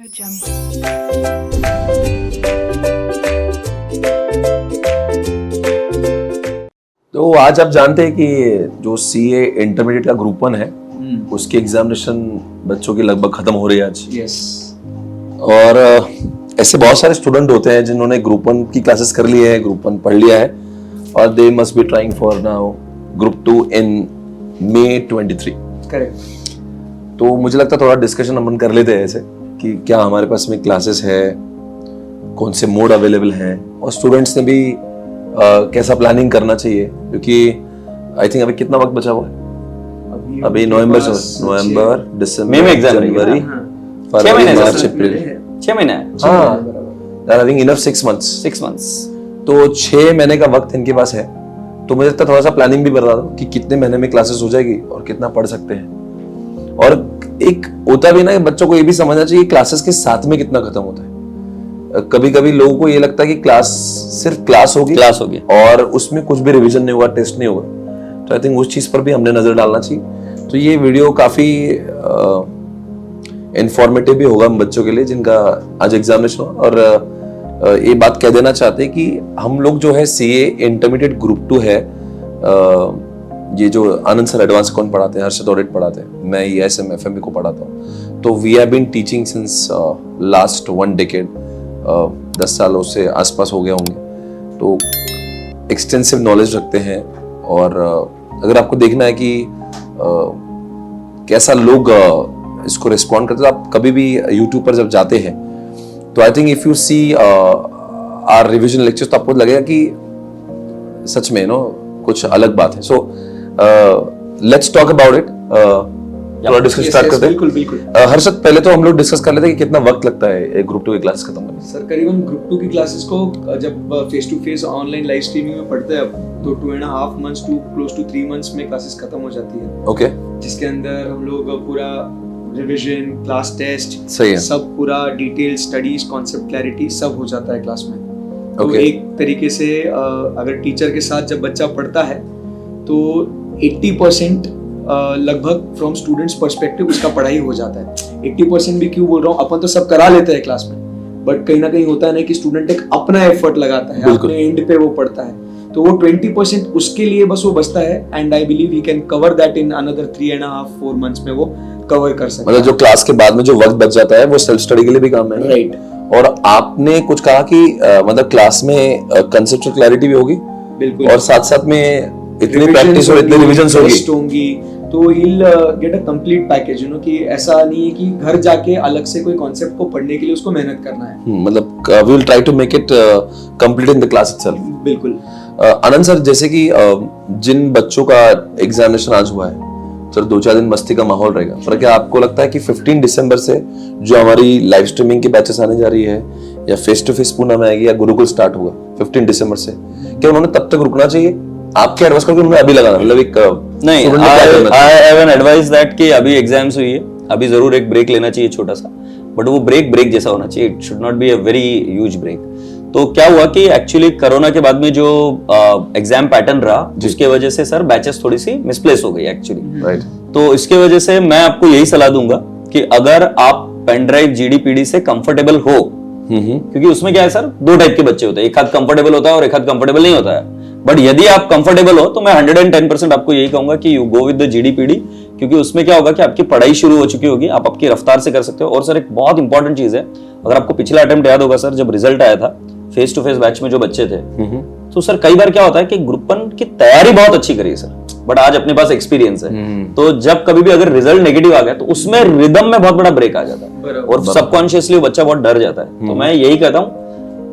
तो आज आप जानते हैं कि जो सीए इंटरमीडिएट का ग्रुप 1 है उसकी एग्जामिनेशन बच्चों की लगभग खत्म हो रही है आज। और ऐसे बहुत सारे स्टूडेंट होते हैं जिन्होंने ग्रुप 1 की क्लासेस कर ली है, ग्रुप 1 पढ़ लिया है और they must be trying for now group 2 in May 23। Correct. तो मुझे लगता है थोड़ा डिस्कशन अपन कर लेते हैं ऐसे कि क्या हमारे पास में क्लासेस है, कौन से मोड अवेलेबल हैं और स्टूडेंट्स ने भी कैसा प्लानिंग करना चाहिए, क्योंकि आई थिंक अभी कितना वक्त बचा हुआ है? अभी नवंबर, दिसंबर, जनवरी, फरवरी, मार्च, अप्रैल, 6 महीने हाँ, having enough 6 months। तो 6 महीने का वक्त इनके पास है। तो मुझे लगता है थोड़ा सा प्लानिंग भी बता दो कि कितने महीने में क्लासेस हो जाएगी और कितना पढ़ सकते हैं। और एक होता भी ना कि बच्चों को ये भी समझना चाहिए क्लासेस के साथ में कितना खत्म होता है। कभी कभी लोगों को ये लगता है कि क्लास सिर्फ क्लास होगी और उसमें कुछ भी रिवीजन नहीं होगा, टेस्ट नहीं होगा। तो आई थिंक उस चीज पर भी हमने नजर डालना चाहिए। तो ये वीडियो काफी इंफॉर्मेटिव भी होगा हम बच्चों के लिए जिनका आज एग्जामिनेशन हो। और ये बात कह देना चाहते हैं कि हम लोग जो है सीए इंटरमीडिएट ग्रुप 2 है, ये जो आनंद सर एडवांस अकाउंट पढ़ाते हैं, हर्षद ऑडिट पढ़ाते हैं, मैं ESM FMB को पढ़ाता हूँ। तो we have been teaching since last 1 decade, 10 सालों से आसपास हो गए होंगे। तो एक्सटेंसिव नॉलेज रखते हैं। और अगर आपको देखना है कि कैसा लोग इसको रिस्पॉन्ड करते हैं, तो आप कभी भी यूट्यूब पर जब जाते हैं तो I think if you see our revision lectures तो आपको लगेगा कि सच में कुछ अलग बात है। So let's talk about it. थोड़ा डिस्कस स्टार्ट करते हैं। बिल्कुल। हर्षद, पहले तो हम लोग डिस्कस कर लेते हैं कि कितना वक्त लगता है ग्रुप 2 की क्लास खत्म होने में। सर करीबन ग्रुप 2 की क्लासेस को जब face to face online live streaming में पढ़ते हैं तो 2.5 months to close to 3 months में क्लासेस खत्म हो जाती है। ओके। जिसके अंदर हम लोग पूरा रिवीजन, क्लास टेस्ट, सही है, सब पूरा डिटेल स्टडीज, कॉन्सेप्ट क्लैरिटी सब हो जाता है क्लास में। तो Okay. एक तरीके से अगर टीचर के साथ जब बच्चा पढ़ता है तो 80% लगभग फ्रॉम स्टूडेंट्स पर्सपेक्टिव उसका पढ़ाई हो जाता है। 80% भी क्यों बोल रहा हूँ, अपन तो सब करा लेते हैं क्लास में, बट कहीं ना कहीं होता है ना कि स्टूडेंट एक अपना एफर्ट लगाता है, अपने एंड पे वो पढ़ता है, तो वो 20% उसके लिए बस वो बचता है। And I believe he can cover that in another 3.5-4 months में वो कवर कर सकता है। मतलब जो क्लास के बाद में जो वक्त बच जाता है वो सेल्फ स्टडी के लिए भी काम है। राइट। और आपने कुछ कहा कि मतलब क्लास में कंसेप्चुअल क्लैरिटी भी होगी, बिल्कुल, और साथ साथ में इतनी प्रैक्टिस और इतनी रिवीजन्स होगी, तो he'll get a complete package, कि ऐसा नहीं है कि घर जाके अलग से कोई कॉन्सेप्ट को पढ़ने के लिए उसको मेहनत करना है। मतलब we will try to make it complete in the class itself। बिल्कुल। आनंद सर, जैसे कि जिन बच्चों का एग्जामिनेशन आज हुआ है सर, 2-4 दिन मस्ती का माहौल रहेगा, पर क्या आपको लगता है कि 15 दिसंबर से जो हमारी लाइव स्ट्रीमिंग की बैचेस आने जा रही है या फेस टू फेस पूना में आएगी या गुरुकुल स्टार्ट होगा 15 दिसंबर से, क्या उन्होंने तब तक रुकना चाहिए? आपके एडवाइस करके उन्होंने अभी लगाना, मतलब एक नहीं, I have an advice that कि अभी एग्जाम्स हुई है, अभी जरूर एक ब्रेक लेना चाहिए छोटा सा, बट वो ब्रेक जैसा होना चाहिए। It should not be a very huge break. तो क्या हुआ कि एक्चुअली कोरोना के बाद में जो एग्जाम पैटर्न रहा जिसकी वजह से सर बैचेस थोड़ी सी मिसप्लेस हो गई एक्चुअली। राइट। तो इसके वजह से मैं आपको यही सलाह दूंगा कि अगर आप पेन ड्राइव GDPD से कंफर्टेबल हो, क्योंकि उसमें क्या है सर, 2 टाइप के बच्चे होते हैं, एक हाथ कंफर्टेबल होता है और एक हाथ कंफर्टेबल नहीं होता है। बट यदि आप कंफर्टेबल हो तो मैं 110% आपको यही कहूंगा कि you go with the GDPD, क्योंकि उसमें क्या होगा कि आपकी पढ़ाई शुरू हो चुकी होगी, आप आपकी रफ्तार से कर सकते हो। और सर एक बहुत इंपॉर्टेंट चीज है, अगर आपको पिछला अटेम्प्ट याद होगा सर, जब रिजल्ट आया था फेस टू फेस बैच में जो बच्चे थे, तो सर कई बार क्या होता है कि ग्रुप 1 की तैयारी बहुत अच्छी करी है सर, बट आज अपने पास एक्सपीरियंस है, तो जब कभी भी अगर रिजल्ट नेगेटिव आ गया तो उसमें रिदम में बहुत बड़ा ब्रेक आ जाता है और सबकॉन्शियसली बच्चा बहुत डर जाता है। तो मैं यही कहता हूँ,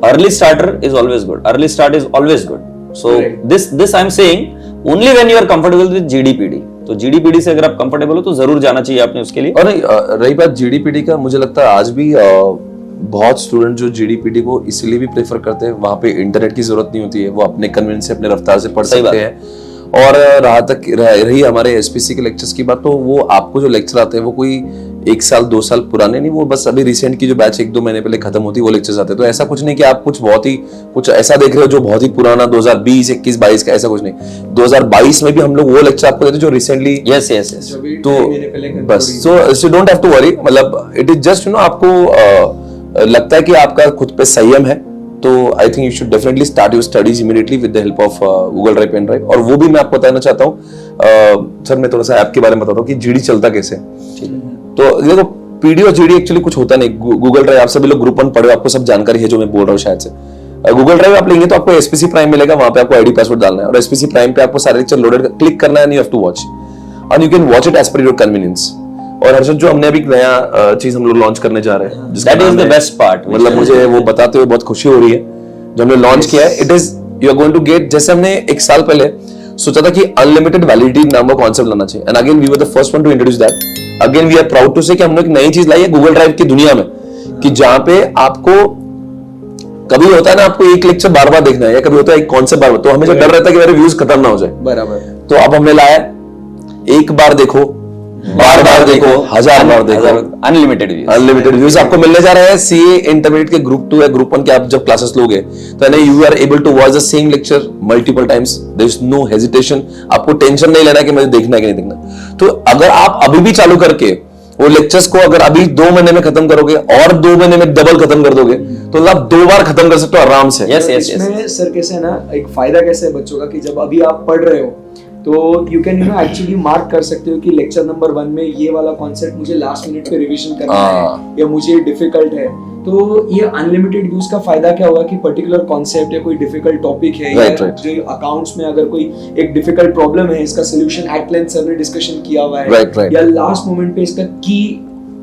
early starter is always good, early start is always good. So this I am saying only when you are comfortable with GDPD। तो GDPD से अगर आप कंफर्टेबल हो तो जरूर जाना चाहिए आपने उसके लिए। और रही बात GDPD का, मुझे लगता है आज भी बहुत स्टूडेंट जो GDPD को इसलिए भी प्रेफर करते हैं, वहां पे इंटरनेट की जरूरत नहीं होती है, वो अपने कन्वीनियंस से अपने रफ्तार से पढ़ सकते हैं। और रही हमारे SPC के लेक्चर्स की बात, तो वो आपको जो लेक्चर आते हैं वो कोई 1 साल 2 साल पुराने नहीं, वो बस अभी रिसेंट की जो बैच 1-2 महीने पहले खत्म होती वो लेक्चर्स आते हैं। तो ऐसा कुछ नहीं कि आप कुछ ऐसा देख रहे हो जो बहुत ही पुराना 2020, 21, 22 का, ऐसा कुछ नहीं। 2022 में भी हम लोग वो लेक्चर आपको देते जो रिसेंटली, यस यस यस, तो बस so don't have to worry, मतलब इट इज जस्ट आपको लगता है कि आपका खुद पे संयम है, तो I think you should definitely start your studies immediately with the help of Google Drive, pen drive. और वो भी मैं आपको बताना चाहता हूँ सर, मैं थोड़ा सा ऐप के बारे में बताता हूँ कि जीडी चलता कैसे। तो देखो पीडी और जीडी एक्चुअली कुछ होता नहीं। गूगल ड्राइव, आप सभी लोग ग्रुप 1 पढ़े हो, आपको सब जानकारी है जो मैं बोल रहा हूँ शायद से। गूगल ड्राइव आप लेंगे तो आपको एसपीसी प्राइम मिलेगा, वहां पे आपको आईडी पासवर्ड डालना है और एसपीसी प्राइम पे आपको सारे लेक्चर लोडेड क्लिक करना है, you have to watch and you can watch it as per your convenience. और हर्षद, जो हमने अभी नया चीज हम लोग लॉन्च करने जा रहे हैं, that is the best part, मतलब मुझे वो बताते हुए बहुत खुशी हो रही है जो हमने लॉन्च किया है। It is, you are going to get, जैसे हमने 1 साल पहले सोचा था कि अनलिमिटेड वैलिडिटी नाम का कॉन्सेप्ट लाना चाहिए, and again we were the first one to introduce that. Again we are proud to say कि हमने एक नई चीज लाई है गूगल ड्राइव की दुनिया में, कि जहां पे आपको कभी होता है ना, आपको एक लेक्चर बार बार देखना है या कभी होता है एक कॉन्सेप्ट बार बार, तो हमें जो डर रहता है कि मेरे व्यूज खत्म ना हो जाए। बराबर। तो अब हमने लाया, एक बार देखो, बार बार देखो, 1000 बार देखो, अनलिमिटेड व्यूज आपको मिलने जा रहे हैं। सीए इंटरमीडिएट के ग्रुप 2 या ग्रुप 1 के आप जब क्लासेस लोगे तो you are able to watch the same lecture multiple times, there is no hesitation. आपको टेंशन नहीं लेना कि मुझे देखना है कि नहीं देखना। तो अगर आप अभी भी चालू करके वो लेक्चर्स को अगर अभी 2 महीने में खत्म करोगे और 2 महीने में डबल खत्म कर दोगे, तो आप 2 बार खत्म कर सकते हो आराम से। Yes yes yes. इसमें सर कैसे है ना, एक फायदा कैसे है बच्चों का कि जब अभी आप पढ़ रहे हो तो यू कैन एक्चुअली मार्क कर सकते हो कि लेक्चर नंबर 1 में ये वाला कॉन्सेप्ट मुझे लास्ट मिनट पे रिवीजन करना है या मुझे डिफिकल्ट है। तो ये अनलिमिटेड यूज का फायदा क्या होगा कि पर्टिकुलर कॉन्सेप्ट या कोई डिफिकल्ट टॉपिक है, या जो अकाउंट्स में अगर कोई एक डिफिकल्ट प्रॉब्लम है, इसका सोल्यूशन एट लेंथ सर ने डिस्कशन किया हुआ है, या लास्ट मोमेंट पे इसका की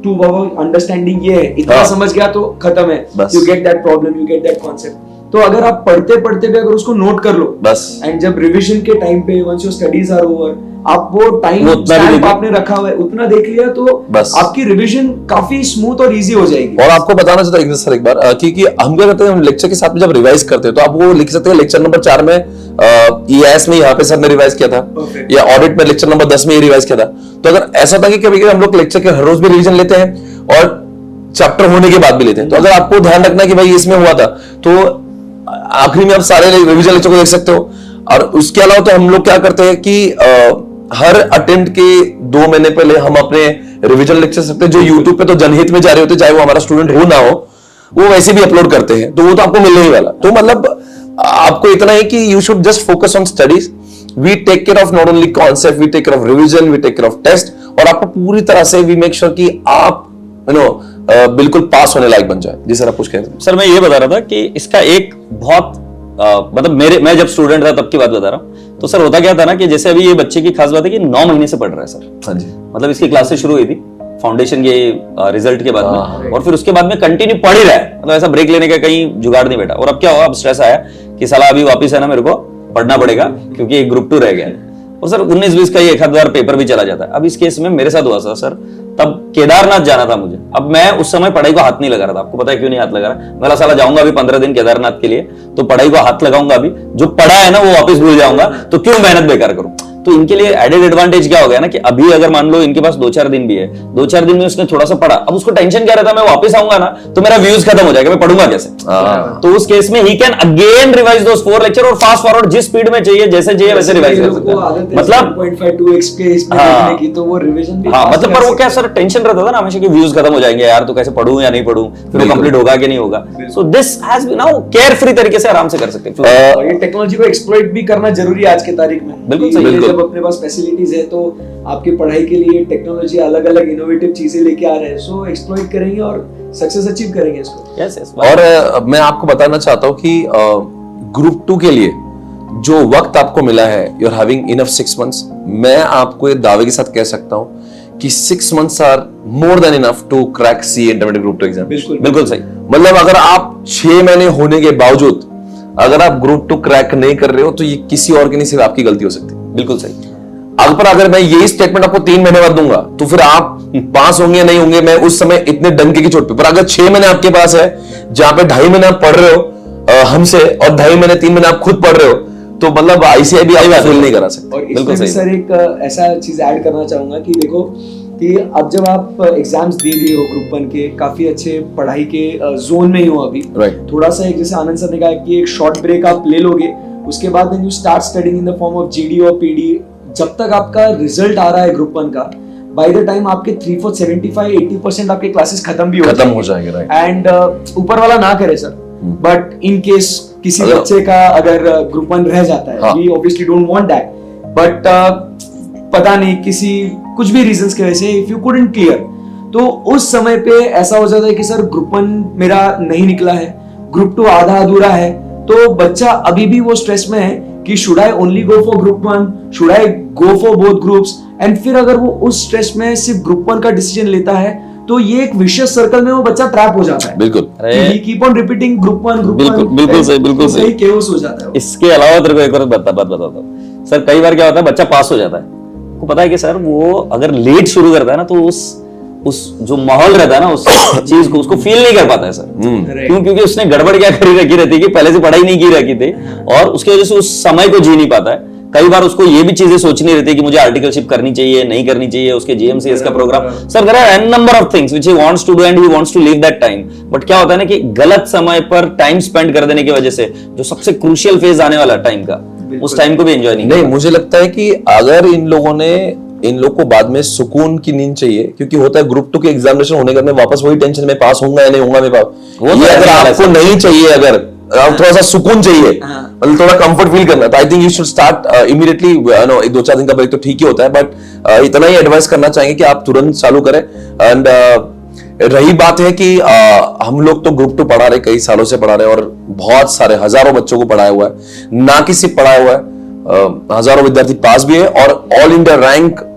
टू अंडरस्टैंडिंग ये है, इतना समझ गया तो खत्म है, you get that problem, you get that concept. तो अगर आप पढ़ते पढ़ते भी अगर उसको नोट कर लो बस, एंड जब रिवीजन के टाइम पे once your studies are over, आप वो टाइम स्टैम्प आपने रखा हुआ है उतना देख लिया तो बस आपकी रिवीजन काफी स्मूथ और इजी हो जाएगी। और आपको बताना चाहता हूँ सर एक बार कि हम क्या करते हैं, हम लेक्चर के साथ में जब रिवाइज करते हैं तो आप वो लिख सकते हैं लेक्चर नंबर 4 में ईएस में यहाँ पे सर ने रिवाइज किया था, या ऑडिट में लेक्चर नंबर 10 में ये रिवाइज किया था। तो अगर ऐसा था कि कभी हम लोग लेक्चर के हर रोज भी रिवीजन लेते हैं और चैप्टर होने के बाद भी लेते हैं, तो अगर आपको ध्यान रखना कि भाई इसमें हुआ था तो आखिरी में आप सारे रिवीजन लेक्चर को देख सकते हो। और उसके अलावा तो हम लोग क्या करते हैं कि हर अटेम्प्ट के 2 महीने पहले हम अपने रिवीजन लेक्चर सकते हैं जो यूट्यूब पे तो जनहित में जा रहे होते हैं, चाहे वो हमारा स्टूडेंट हो ना हो, वो वैसे भी अपलोड करते हैं, तो वो तो आपको मिलने ही वाला। तो मतलब आपको इतना है कि you should just focus on studies. We take care of not only concept, we take care of revision, we take care of test, और आपको पूरी तरह से वी मेक श्योर कि आप बिल्कुल पास होने लायक बन जाए। जी सर, आप कुछ कह रहे थे? सर मैं ये बता रहा था कि इसका एक बहुत मतलब मैं जब स्टूडेंट था तब की बात बता रहा हूँ। तो सर होता क्या था ना कि जैसे अभी ये बच्चे की खास बात है कि 9 महीने से पढ़ रहा है सर। हाँ जी। मतलब इसकी क्लासेस शुरू हुई थी फाउंडेशन के रिजल्ट के बाद में, और फिर उसके बाद में कंटिन्यू पढ़ ही रहा है, मतलब ऐसा ब्रेक लेने का कहीं जुगाड़ नहीं बैठा। और अब क्या हुआ, अब स्ट्रेस आया कि साला अभी वापस है ना मेरे को पढ़ना पड़ेगा क्योंकि एक ग्रुप 2 रह गया है। और सर 19-20 का एक आध बार पेपर भी चला जाता है। अब इस केस में मेरे साथ हुआ था सर, तब केदारनाथ जाना था मुझे। अब मैं उस समय पढ़ाई को हाथ नहीं लगा रहा था, आपको पता है क्यों नहीं हाथ लगा रहा, मैं साला जाऊंगा अभी 15 दिन केदारनाथ के लिए, तो पढ़ाई को हाथ लगाऊंगा, अभी जो पढ़ा है ना वो वापस भूल जाऊंगा, तो क्यों मेहनत बेकार करूं। तो इनके लिए एडेड एडवांटेज क्या हो गया ना कि अभी अगर मान लो इनके पास 2-4 दिन भी है, 2-4 दिन में उसने थोड़ा सा पढ़ा, अब उसको टेंशन क्या रहता है, मैं वापस आऊंगा ना तो मेरा व्यूज खत्म हो जाएगा, मैं पढ़ूंगा कैसे। तो उस केस में he can again revise those 4 lecture और फास्ट फॉरवर्ड जिस स्पीड में चाहिए, जैसे चाहिए वैसे रिवाइज कर सकते हैं। मतलब 1.5-2x के इसमें देखने की, तो वो रिवीजन भी मतलब पर वो क्या सर टेंशन रहता था ना हमेशा कि व्यूज खत्म हो जाएंगे यार, तो कैसे पढ़ूं या नहीं पढ़ूं, फिर वो कंप्लीट होगा कि नहीं होगा। So this has been now carefree तरीके से आराम से कर सकते हैं। और ये टेक्नोलॉजी को एक्सप्लॉइट भी करना जरूरी है आज के तारीख में। बिल्कुल सही। जब अपने पास फैसिलिटीज है तो आपकी पढ़ाई के लिए टेक्नोलॉजी अलग अलग इनोवेटिव चीजें लेके आ रहे हैं, सो एक्सप्लॉइट करेंगे और सक्सेस अचीव करेंगे इसको। Yes yes. और मैं आपको बताना चाहता हूं कि ग्रुप 2 के लिए जो वक्त आपको मिला है, you are having enough 6 months. मैं आपको ये दावे के साथ कह सकता हूं कि 6 months are more than enough to crack C intermediate group 2 exam. बिल्कुल सही। मतलब अगर आप 6 महीने होने के बावजूद अगर आप ग्रुप 2 क्रैक नहीं कर रहे हो तो ये किसी और की नहीं, सिर्फ आपकी गलती हो सकती है। बिल्कुल सही। अगर मैं यही स्टेटमेंट आपको 3 महीने बाद दूंगा तो फिर आप पास होंगे नहीं होंगे, मैं उस समय इतने डंके की चोट पे। पर अगर 6 महीने आपके पास है जहां पे 2.5 महीने आप पढ़ रहे हो हमसे और 2.5 महीने 3 महीने आप खुद पढ़ रहे हो, तो मतलब आईसीआई भी फील नहीं करा सकते। और इसमें भी सर एक ऐसा चीज ऐड करना चाहूंगा कि देखो कि अब जब आप एग्जाम्स दे दिए हो ग्रुप 1 के, काफी अच्छे पढ़ाई के जोन में ही हो अभी, थोड़ा सा एक जैसे आनंद सर ने कहा कि एक शॉर्ट ब्रेक आप ले लोगे, उसके बाद then you start studying in the form of GD और पीडी। जब तक आपका रिजल्ट आ रहा है ग्रुप 1 का, बाय द टाइम आपके 3/4 75-80% आपके क्लासेस खत्म भी हो जाएंगे, एंड ऊपर वाला ना करे सर, बट इन केस किसी बच्चे का अगर ग्रुप 1 रह जाता है, we obviously don't want that, but पता नहीं किसी कुछ भी रीजंस की वजह से इफ यू कुडंट क्लियर, तो उस समय पे ऐसा हो जाता है कि सर ग्रुप 1 मेरा नहीं निकला है, ग्रुप 2 आधा अधूरा है, तो बच्चा अभी भी वो स्ट्रेस में है कि should I only go for group 1, should I go for both groups, and फिर अगर वो उस स्ट्रेस में सिर्फ ग्रुप 1 का डिसीजन लेता है, तो ये एक विशियस सर्कल में वो बच्चा ट्रैप हो जाता है। बिल्कुल, ही कीप ऑन रिपीटिंग ग्रुप 1 बिल्कुल सही केओस हो जाता है। इसके अलावा तेरे को एक और बात बताता हूँ सर, कई बार क्या होता है बच्चा पास हो जाता है, आपको पता है कि सर वो अगर लेट शुरू करता है ना, तो उस जो माहौल रहता है ना उस चीज को, उसको फील नहीं कर पाता है सर। क्यों? क्योंकि उसने गड़बड़ क्या करी रखी रहती है कि पहले से पढ़ाई नहीं की रखी थी, और उसकी वजह से उस समय को जी नहीं पाता है। कई बार उसको ये भी चीजें सोचनी रहती है कि मुझे आर्टिकलशिप करनी चाहिए, नहीं करनी चाहिए, उसके जीएमसीएस का program, sir there are an number of things which he wants to do and he wants to leave that time, but क्या होता है ना कि गलत समय पर टाइम स्पेंड कर देने की वजह से जो सबसे क्रूशियल फेज आने वाला टाइम का, उस टाइम को भी एंजॉय नहीं। मुझे लगता है कि अगर इन लोग को बाद में सुकून की नींद चाहिए, क्योंकि होता है ग्रुप 2 के एग्जामिनेशन होने के बाद में वापस वही टेंशन में पास होऊंगा या नहीं होऊंगा, मैं पास वो अगर आपको नहीं चाहिए, अगर थोड़ा सा सुकून चाहिए, मतलब थोड़ा कंफर्ट फील करना, तो I think you should start immediately. No, 1-2-4 दिन का ब्रेक तो ठीक ही होता है, बट इतना ही एडवाइस करना चाहेंगे कि आप तुरंत चालू करें। एंड रही बात है कि हम लोग तो ग्रुप 2 पढ़ा रहे, कई सालों से पढ़ा रहे, और बहुत सारे हजारों बच्चों को पढ़ाया हुआ है, ना कि सिर्फ पढ़ाया हुआ है, हजारों विद्यार्थी पास भी है, और ऑल इंडिया रैंक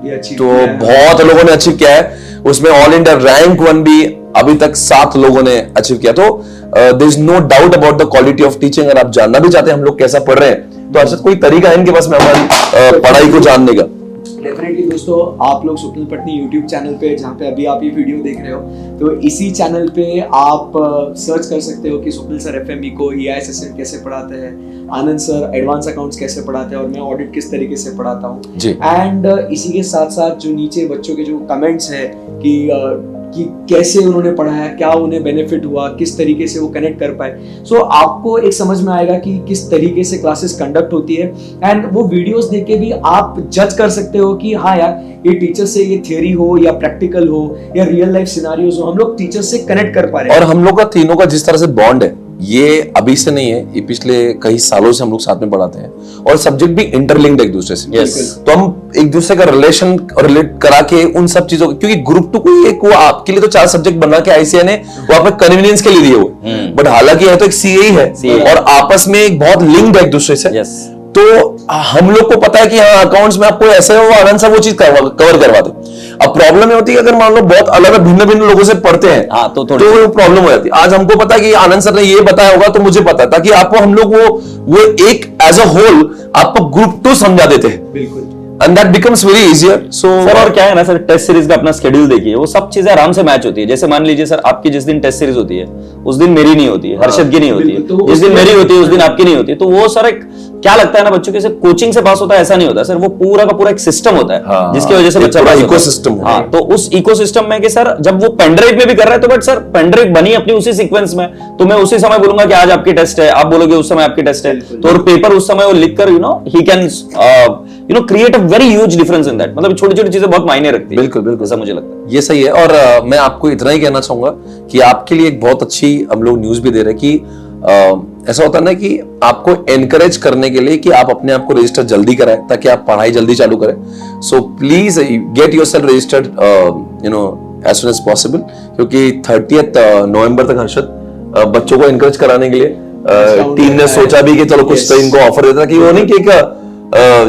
तो बहुत लोगों ने अचीव किया है, उसमें ऑल इंडिया रैंक 1 भी अभी तक 7 लोगों ने अचीव किया। तो there is no doubt about the quality of teaching. अगर आप जानना भी चाहते हैं हम लोग कैसा पढ़ रहे हैं, तो अर्षद कोई तरीका है इनके पास में हमारी पढ़ाई को जानने का? डेफिनेटली दोस्तों, आप लोग स्वप्निल पटनी यूट्यूब चैनल पे, जहाँ पे अभी आप ये वीडियो देख रहे हो, तो इसी चैनल पे आप सर्च कर सकते हो कि स्वप्निल सर एफएमई को EISSM कैसे पढ़ाते हैं, आनंद सर एडवांस अकाउंट्स कैसे पढ़ाते हैं, और मैं ऑडिट किस तरीके से पढ़ाता हूँ। एंड इसी के साथ साथ जो नीचे बच्चों के जो कमेंट्स है कि कैसे उन्होंने पढ़ाया, क्या उन्हें बेनिफिट हुआ, किस तरीके से वो कनेक्ट कर पाए, सो आपको एक समझ में आएगा कि किस तरीके से क्लासेस कंडक्ट होती है। एंड वो वीडियोस देख के भी आप जज कर सकते हो कि हाँ यार, ये टीचर से ये थियरी हो या प्रैक्टिकल हो या रियल लाइफ सिनारियोज हो, हम लोग टीचर से कनेक्ट कर पा रहे हैं। और हम लोग का तीनों का जिस तरह से बॉन्ड है, ये अभी से नहीं है, ये पिछले कई सालों से हम लोग साथ में पढ़ाते हैं, और सब्जेक्ट भी इंटरलिंक्ड है एक दूसरे से। तो हम एक दूसरे का रिलेट करा के उन सब चीजों, क्योंकि ग्रुप 2 कोई एक वो आपके लिए तो 4 सब्जेक्ट बना के ICA ने वो आपके कन्वीनियंस के लिए दिए हुए, बट हालांकि है तो एक CA ही है, और आपस में एक बहुत लिंक्ड है एक दूसरे से। तो हम लोग को पता है कि हाँ, अकाउंट्स में आपको ऐसे हो, आनंद से वो चीज कवर करवा दे। अब प्रॉब्लम ये होती है कि अगर मान लो बहुत अलग भिन्न लोगों से पढ़ते हैं, तो प्रॉब्लम हो जाती है। आज हमको पता है कि आनंद सर ने ये बताया होगा, तो मुझे पता है, ताकि आपको हम लोग वो एक एज अ होल आपको ग्रुप 2 समझा देते हैं। बिल्कुल, and that becomes very easier. So sir, और क्या है ना सर, टेस्ट सीरीज का अपना शेड्यूल देखिए, वो सब चीजें आराम से मैच होती है। जैसे मान लीजिए सर, आपकी जिस दिन टेस्ट सीरीज होती है उस दिन मेरी नहीं होती है, हर्षद की नहीं होती है, जिस दिन मेरी होती है उस दिन आपकी नहीं होती है। तो वो सर एक क्या लगता है ना बच्चों के, से कोचिंग से पास होता है ऐसा नहीं होता सर, वो पूरा का पूरा एक सिस्टम होता है, जिसकी वजह से बच्चा इकोसिस्टम। हाँ, तो उस इकोसिस्टम में कि सर जब वो पेनड्राइव में भी कर रहा है, तो बट सर पेनड्राइव बनी अपनी उसी सीक्वेंस में, तो मैं उसी समय बोलूंगा कि आज आपकी टेस्ट है, आप बोलोगे उस समय आपकी टेस्ट है, तो और पेपर उस समय वो लिखकर he can create a very huge difference in that. मतलब छोटी छोटी चीजें बहुत मायने रखती है। बिल्कुल बिल्कुल, ऐसा मुझे लगता है। ये सही है। और मैं आपको इतना ही कहना चाहूंगा कि आपके लिए एक बहुत अच्छी हम लोग न्यूज भी दे रहे हैं कि ऐसा होता है ना कि आपको एनकरेज करने के लिए कि आप अपने आप को रजिस्टर जल्दी कराएं, ताकि आप पढ़ाई जल्दी चालू करें। So please get yourself registered as soon as possible, क्योंकि 30 नवंबर तक हर्षद बच्चों को एनकरेज कराने के लिए टीम ने सोचा भी कि चलो कुछ तो इनको ऑफर देता, कि वो नहीं कि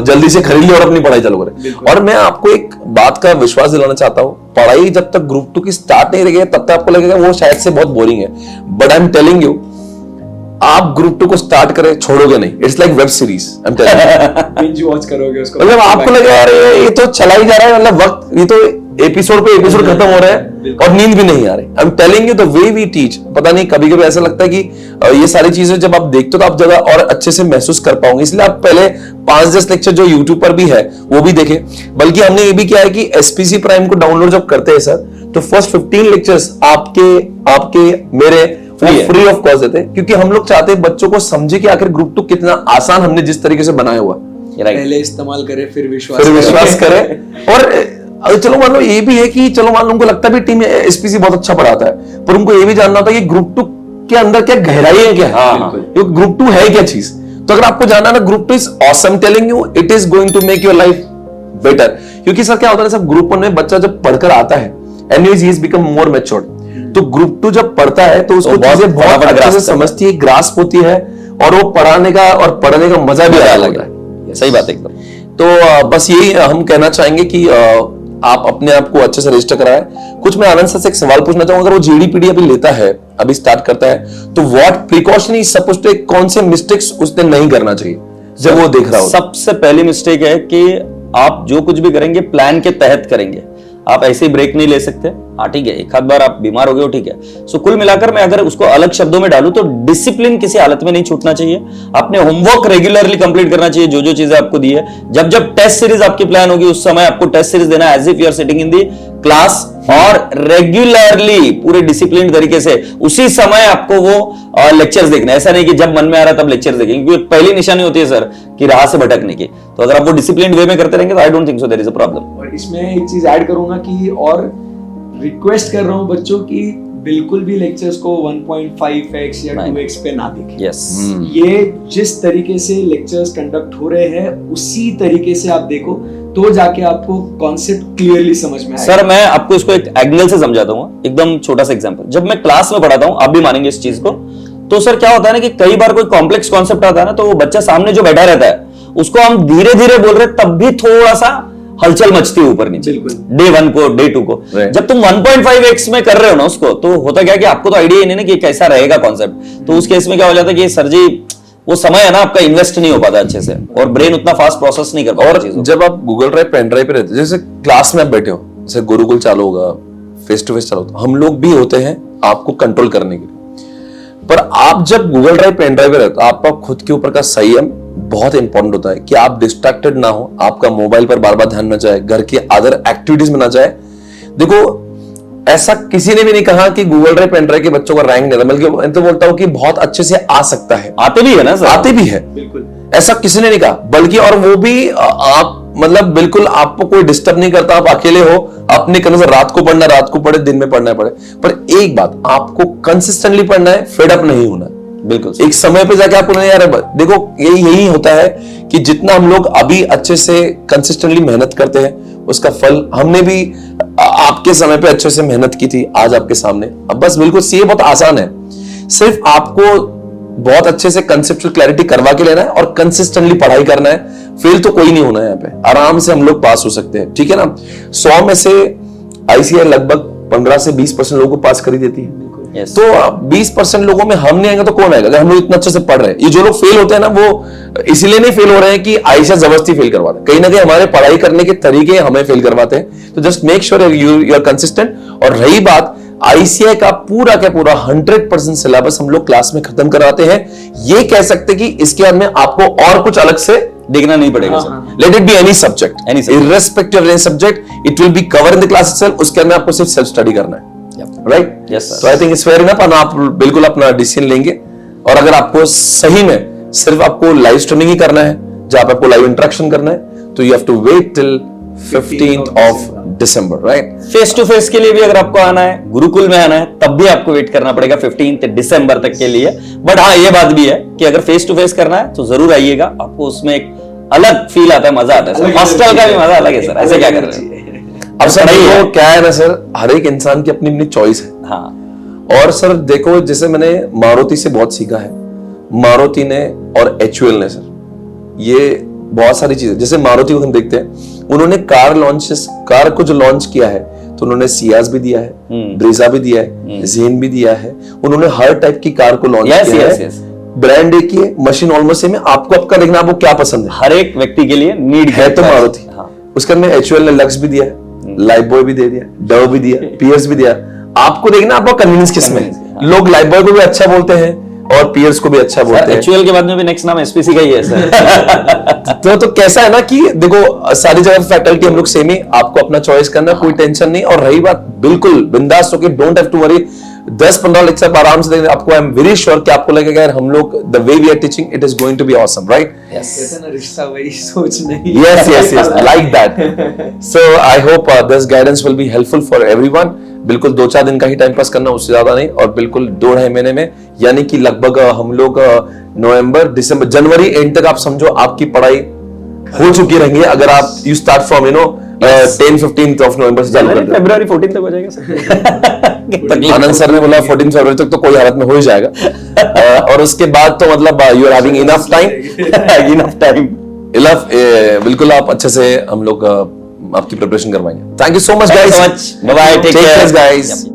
जल्दी से खरीद ले और अपनी पढ़ाई चालू करें। और मैं आपको एक बात का विश्वास दिलाना चाहता हूं, पढ़ाई जब तक ग्रुप 2 की स्टार्ट नहीं रहेगी तब तक आपको लगेगा वो शायद से बहुत बोरिंग है, but I am telling you, आप ग्रुप 2 को स्टार्ट करें, छोड़ोगे नहीं। It's like web series, I am telling you, binge watch करोगे उसको, मतलब आपको लगेगा यार ये तो चला ही जा रहा है, मतलब वक्त ये तो एपिसोड पे एपिसोड खत्म हो रहा है और नींद भी नहीं आ रही। I am telling you the way we teach, पता नहीं कभी कभी ऐसा लगता है कि ये सारी चीजें जब आप देखते हो तो आप ज्यादा और अच्छे से महसूस कर पाओगे। इसलिए आप पहले 5-10 लेक्चर जो यूट्यूब पर भी है वो भी देखें। बल्कि हमने ये भी किया है कि एसपीसी प्राइम को डाउनलोड जब करते हैं सर, तो फर्स्ट 15 लेक्चर्स आपके मेरे फ्री ऑफ कॉस्ट देते हैं, क्योंकि हम लोग चाहते हैं बच्चों को समझे कि आखिर ग्रुप 2 कितना आसान हमने जिस तरीके से बनाया हुआ। पहले इस्तेमाल करें फिर विश्वास करें। और चलो मान लो ये भी है कि चलो मान लो उनको लगता है भी टीम एसपीसी बहुत अच्छा पढ़ाता है, पर उनको ये भी जानना होता है कि ग्रुप 2 के अंदर क्या गहराई है, क्या है ग्रुप 2 है क्या चीज। तो अगर आपको जानना ना group 2 is awesome, telling you it is going to make your life better. क्योंकि सर क्या होता है सब ग्रुप 1 में बच्चा जब पढ़कर आता है, anyways he has become more matured, तो ग्रुप 2 जब पढ़ता है तो उसको चीजें बहुत अच्छे से समझती है, ग्रास्प होती है, और वो पढ़ाने का और पढ़ने का मजा भी अलग है। सही बात है एकदम। तो बस यही हम कहना चाहेंगे कि आप अपने आप को अच्छे से रजिस्टर कराएं। कुछ मैं आनंद सर से एक सवाल पूछना चाहूंगा, अगर वो जीडीपीडी अभी लेता है, अभी स्टार्ट करता है, तो what precaution is supposed to take, कौन से मिस्टेक्स उसने नहीं करना चाहिए जब वो देख रहा हो? सबसे पहली मिस्टेक है कि आप जो कुछ भी करेंगे प्लान के तहत करेंगे। आप ऐसे ही ब्रेक नहीं ले सकते। हाँ ठीक है, एक आध बार आप बीमार हो गए हो, ठीक है। सो कुल मिलाकर मैं अगर उसको अलग शब्दों में डालूं तो डिसिप्लिन किसी हालत में नहीं छूटना चाहिए। आपने होमवर्क रेगुलरली कंप्लीट करना चाहिए, जो जो चीजें आपको दी है। जब जब टेस्ट सीरीज आपकी प्लान होगी उस समय आपको टेस्ट सीरीज देना as if you are sitting in the class, और रेगुलरली पूरे डिसिप्लिन तरीके से उसी समय आपको वो लेक्चर्स देखना। ऐसा नहीं कि जब मन में आ रहा तब लेक्चर देखेंगे, क्योंकि पहली निशानी होती है सर कि राह से भटकने की। तो अगर आप वो डिसिप्लिन वे में करते रहेंगे तो I don't think so there is a problem. और इसमें एक चीज ऐड करूंगा कि और रिक्वेस्ट कर रहा हूं बच्चों की बिल्कुल भी लेक्चर्स को 1.5x या 2x पे ना देखें। यस, ये जिस तरीके से लेक्चर्स कंडक्ट हो रहे हैं उसी तरीके से आप देखो, तो जाके आपको कॉन्सेप्ट क्लियरली समझ में आएगा। सर मैं आपको इसको एक एंगल से समझाता हूँ, एकदम छोटा सा एग्जांपल। जब मैं क्लास में पढ़ाता हूँ, आप भी मानेंगे इस चीज को, तो सर क्या होता है ना कि कई बार कोई कॉम्प्लेक्स कॉन्सेप्ट आता है ना, तो वो बच्चा सामने जो बैठा रहता है उसको हम धीरे धीरे बोल रहे तब भी थोड़ा सा हलचल मचती है ऊपर नीचे, डे 1 को डे 2 को। जब तुम 1.5x में कर रहे हो ना उसको, तो होता क्या कि आपको तो आइडिया ही नहीं ना कि कैसा रहेगा कॉन्सेप्ट। तो उस केस में क्या हो जाता है कि सर जी वो समय है ना आपका इन्वेस्ट नहीं हो पाता अच्छे से, और ब्रेन उतना फास्ट प्रोसेस नहीं कर पाता। और जब आप गूगल ड्राइव पेन ड्राइव पे रहते हैं, जैसे क्लास में आप बैठे हो, जैसे गुरुकुल चालू होगा, फेस टू फेस चालू होगा, हम लोग भी होते हैं आपको कंट्रोल करने के लिए। पर आप जब गूगल ड्राइव पेन ड्राइव पे रहते हो, आपका खुद के ऊपर का संयम बहुत इंपॉर्टेंट होता है कि आप डिस्ट्रैक्टेड ना हो, आपका मोबाइल पर बार बार ध्यान ना जाए, घर के अदर एक्टिविटीज में ना जाए। देखो ऐसा किसी ने भी नहीं कहा कि गूगल ड्राइव पेन ड्राइव के बच्चों का रैंक नहीं था, बल्कि मैं तो बोलता हूं कि बहुत अच्छे से आ सकता है, आते भी है ना सर, आते भी है, बिल्कुल ऐसा किसी ने नहीं कहा। बल्कि और वो भी आप मतलब बिल्कुल आपको कोई डिस्टर्ब नहीं करता, आप अकेले हो, अपने करने से रात को पढ़ना, रात को पढ़े, दिन में पढ़ना पड़े। पर एक बात, आपको कंसिस्टेंटली पढ़ना है, फेड अप नहीं होना। बिल्कुल एक समय पे जाके आपको नहीं यार, देखो यही होता है कि जितना हम लोग अभी अच्छे से कंसिस्टेंटली मेहनत करते हैं उसका फल, हमने भी आपके समय पे अच्छे से मेहनत की थी, आज आपके सामने। अब बस बिल्कुल सीए बहुत आसान है, सिर्फ आपको बहुत अच्छे से कंसेप्चुअल क्लैरिटी करवा के लेना है और कंसिस्टेंटली पढ़ाई करना है। फेल तो कोई नहीं होना है, यहाँ पे आराम से हम लोग पास हो सकते हैं, ठीक है ना। 100 में से आईसीआई लगभग 15 से 20% लोगों को पास कर ही देती है। Yes. तो 20% लोगों में हम नहीं आएंगे तो कौन आएगा, अगर हम लोग इतना अच्छे से पढ़ रहे हैं। ये जो लोग फेल होते हैं ना, वो इसीलिए नहीं फेल हो रहे हैं कि आयशा जबरदस्ती फेल करवाते हैं, कहीं ना कहीं हमारे पढ़ाई करने के तरीके हमें फेल करवाते हैं। तो just make sure you are consistent. और रही बात आईसीआई का पूरा 100% सिलेबस हम लोग क्लास में खत्म करवाते हैं। ये कह सकते कि इसके बाद में आपको और कुछ अलग से देखना नहीं पड़ेगा sir. Let it be any subject, irrespective of any subject, it will be cover in the class itself. उसके अंदर आपको सिर्फ सेल्फ स्टडी करना है, राइट? Yes sir. तो I think it's fair enough, आप बिल्कुल अपना डिसीजन लेंगे। और अगर आपको सही में सिर्फ आपको लाइव स्ट्रीमिंग ही करना है, जहां पे आपको लाइव इंटरेक्शन करना है, तो you have to wait till 15th of December, right? Face to face के लिए भी अगर आपको आना है, गुरुकुल में आना है, तब भी आपको वेट करना पड़ेगा 15th दिसंबर तक के लिए। बट हाँ, ये बात भी है कि अगर फेस टू फेस करना है तो जरूर आइएगा, आपको उसमें एक अलग फील आता है, मजा आता है सर। हॉस्टल का भी मजा अलग है सर। ऐसे क्या कर रहे हैं? अब सर देखो क्या है ना सर, हर एक इंसान की अपनी अपनी चॉइस है। हाँ, और सर देखो, जैसे मैंने मारुति से बहुत सीखा है, मारुति ने और एचयूएल ने सर, ये बहुत सारी चीजें, जैसे मारुति को हम देखते हैं, उन्होंने कार को जो लॉन्च किया है, तो उन्होंने सियाज भी दिया है, ब्रेजा भी दिया है, जेन भी दिया है, उन्होंने हर टाइप की कार को लॉन्च किया है। ब्रांड एक ही है, मशीन ऑलमोस्ट सेम है, आपको आपका देखना आपको क्या पसंद है, हर एक व्यक्ति के लिए नीड है तो मारुति। उसके अंदर एचयूएल ने लक्स भी दिया है, लाइफ बॉय भी दे दिया, डव भी दिया, पियर्स भी दिया। आपको देखना आपको कन्वीनियंस किस में है। लोग लाइफ बॉय को भी अच्छा बोलते हैं और पियर्स को भी अच्छा बोलते हैं। एक्चुअल के बाद में भी नेक्स्ट नाम एसपीसी का ही है सर। तो कैसा है ना कि देखो सारी जगह फैकल्टी हम लोग सेम ही, आपको अपना चॉइस करना, कोई टेंशन नहीं। और रही बात बिल्कुल बिंदास होके, don't have to worry, 10-15 lecture आराम से देंगे आपको। आई एम वेरी श्योर कि आपको लगेगा यार हम लोग the way we are teaching it is going to be awesome, right? कहते हैं ना, रिश्ता वही सोच नहीं। yes like that. So I hope this guidance will be helpful for everyone. बिल्कुल 2-4 दिन का ही टाइम पास करना, उससे ज्यादा नहीं। और बिल्कुल 2-2.5 महीने में, यानी कि लगभग हम लोग नवंबर, दिसंबर, जनवरी एंड तक आप समझो आपकी पढ़ाई हो चुकी रहेंगी। अगर आप you start from 10-15 of November से चालू कर दें। फरवरी 14 तक हो जाएगा सर। आनंद सर ने बोला 14 फरवरी तक तो कोई हालत में हो ही जाएगा। और उसके बाद तो मतलब you are having enough time, enough time, बिल्कुल आप अच्छे से हम लोग आपकी प्रिपरेशन करवाएंगे। Thank you so much guys, bye bye, take care guys.